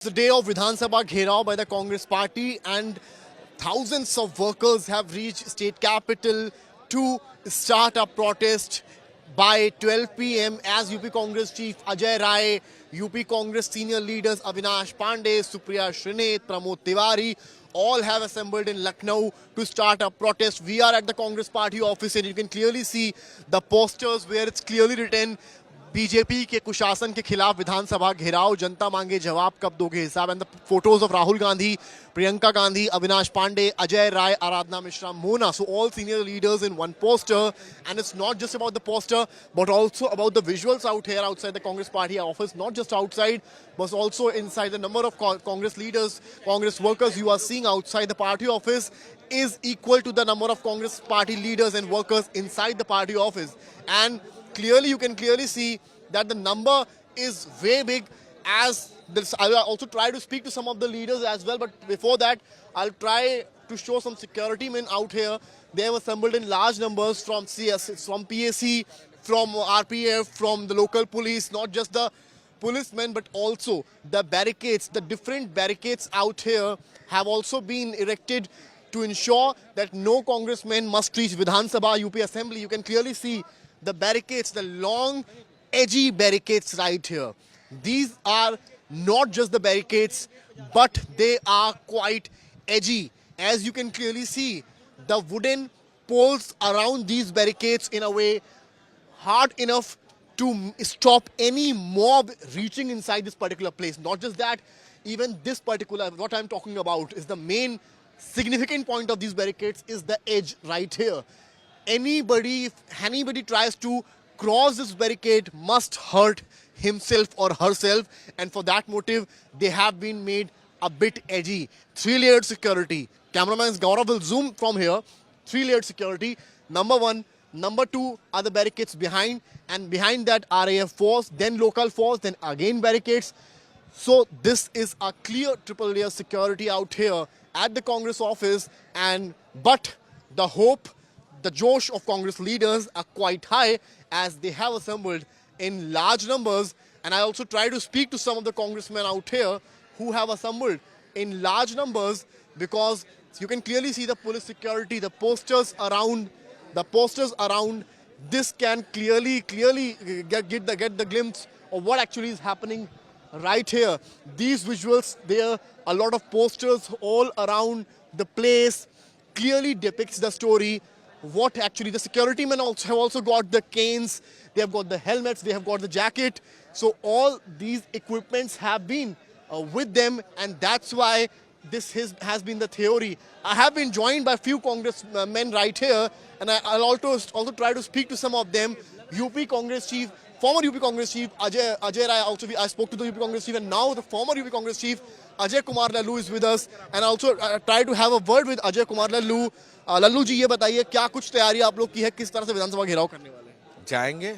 The day of Vidhan Sabha Gherao by the Congress party, and thousands of workers have reached state capital to start a protest by 12 p.m. as UP Congress Chief Ajay Rai, UP Congress senior leaders Avinash Pandey, Supriya Shrinet, Pramod Tiwari all have assembled in Lucknow to start a protest. We are at the Congress party office and you can clearly see the posters where it's clearly written BJP के कुशासन के खिलाफ विधानसभा घेराव, जनता मांगे जवाब कब दोगे हिसाब. And the photos of Rahul Gandhi, Priyanka Gandhi, Avinash Pandey, Ajay Rai, Aradhana Mishra, Mona. So all senior leaders in one poster. And it's not just about the poster, but also about the visuals out here outside the Congress party office. Not just outside, but also inside. The number of Congress leaders, Congress workers you are seeing outside the party office is equal to the number of Congress party leaders and workers inside the party office. And clearly, you can clearly see that the number is way big. As this, I will also try to speak to some of the leaders as well. But before that, I'll try to show some security men out here. They have assembled in large numbers from CS, from PAC, from RPF, from the local police. Not just the policemen, but also the barricades. The different barricades out here have also been erected to ensure that no congressman must reach Vidhan Sabha UP Assembly. You can clearly see the barricades, the long, edgy barricades right here. These are not just the barricades, but they are quite edgy. As you can clearly see, the wooden poles around these barricades in a way hard enough to stop any mob reaching inside this particular place. Not just that, even this particular, what I'm talking about is the main significant point of these barricades is the edge right here. Anybody, if anybody tries to cross this barricade must hurt himself or herself, and for that motive they have been made a bit edgy. 3-layered security. Cameraman Gaurav will zoom from here. 3-layered security. Number one. Number two are the barricades behind, and behind that RAF force, then local force, then again barricades. So this is a clear triple-layer security out here at the Congress office, but the hope, the josh of Congress leaders are quite high as they have assembled in large numbers. And I also try to speak to some of the congressmen out here who have assembled in large numbers, because you can clearly see the police security, the posters around. This can clearly get the glimpse of what actually is happening right here. These visuals, there are a lot of posters all around the place, clearly depicts the story. What actually the security men also have also got the canes, they have got the helmets, they have got the jacket. So all these equipments have been with them, and that's why this has been the theory. I have been joined by a few congressmen right here, and I'll also try to speak to some of them. UP Congress Chief, former UP Congress Chief Ajay Rai, also I spoke to the UP Congress Chief, and now the former UP Congress Chief Ajay Kumar Lallu is with us, and also try to have a word with Ajay Kumar Lallu. Lallu जी, ये बताइए क्या कुछ तैयारी आप लोग की है, किस तरह से विधानसभा घेराव करने वाले हैं? जाएंगे,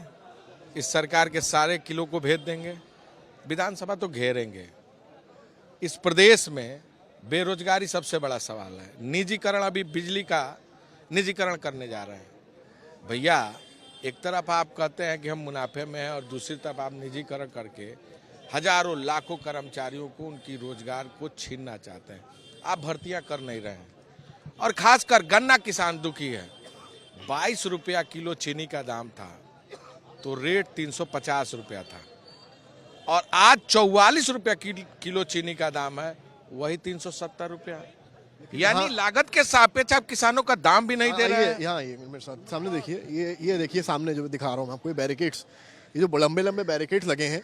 इस सरकार के सारे किलों को भेज देंगे, विधानसभा तो घेरेंगे. इस प्रदेश में बेरोजगारी सबसे बड़ा सवाल है. निजीकरण, अभी बिजली का निजीकरण करने जा रहे हैं. भैया, एक तरफ आप कहते हैं कि हम मुनाफे में हैं और दूसरी तरफ आप निजीकरण करके हजारों लाखों कर्मचारियों को उनकी रोजगार को छीनना चाहते हैं. आप भर्तियां कर नहीं रहे हैं, और खासकर गन्ना किसान दुखी है. 22 रुपया किलो चीनी का दाम था तो रेट 350 रुपया था, और आज 44 रुपया किलो चीनी का दाम है, वही 370 रुपया. यानी लागत के सापेक्ष आप किसानों का दाम भी नहीं दे रहे हैं. यहाँ ये मेरे साथ सामने देखिए, ये देखिए सामने जो दिखा रहा हूँ आपको, ये बैरिकेड्स, ये जो लंबे लंबे बैरिकेड्स लगे हैं,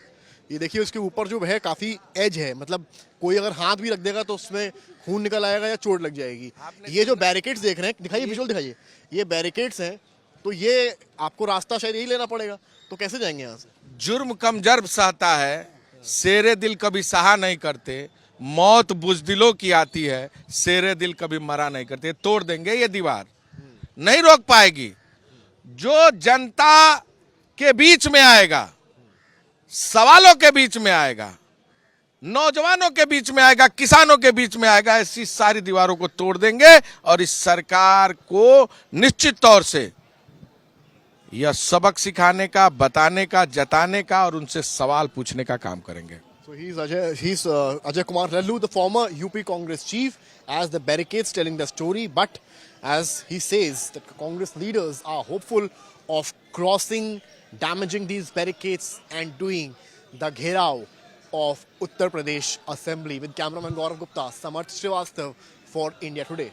ये देखिए उसके ऊपर जो है काफी एज है. मतलब कोई अगर हाथ भी रख देगा तो उसमें खून निकल आएगा या चोट लग जाएगी. ये जो बैरिकेड्स देख रहे हैं, दिखाइए विजुअल दिखाइए, ये बैरिकेड्स हैं, तो ये आपको रास्ता शायद यही लेना पड़ेगा. तो कैसे जाएंगे यहाँ से? जुर्म कम जर्ब सहता है, शेरे दिल कभी सहा नहीं करते. मौत बुजदिलों की आती है, शेरे दिल कभी मरा नहीं करते. तोड़ देंगे ये दीवार, नहीं रोक पाएगी. जो जनता के बीच में आएगा, सवालों के बीच में आएगा, नौजवानों के बीच में आएगा, किसानों के बीच में आएगा, ऐसी सारी दीवारों को तोड़ देंगे. और इस सरकार को निश्चित तौर से यह सबक सिखाने का, बताने का, जताने का और उनसे सवाल पूछने का काम करेंगे. So he's Ajay Kumar Lallu, the former UP Congress chief, as the barricades telling the story. But as he says, that Congress leaders are hopeful of crossing, damaging these barricades and doing the gherao of Uttar Pradesh Assembly. With cameraman Gaurav Gupta, Samarth Srivastav for India Today.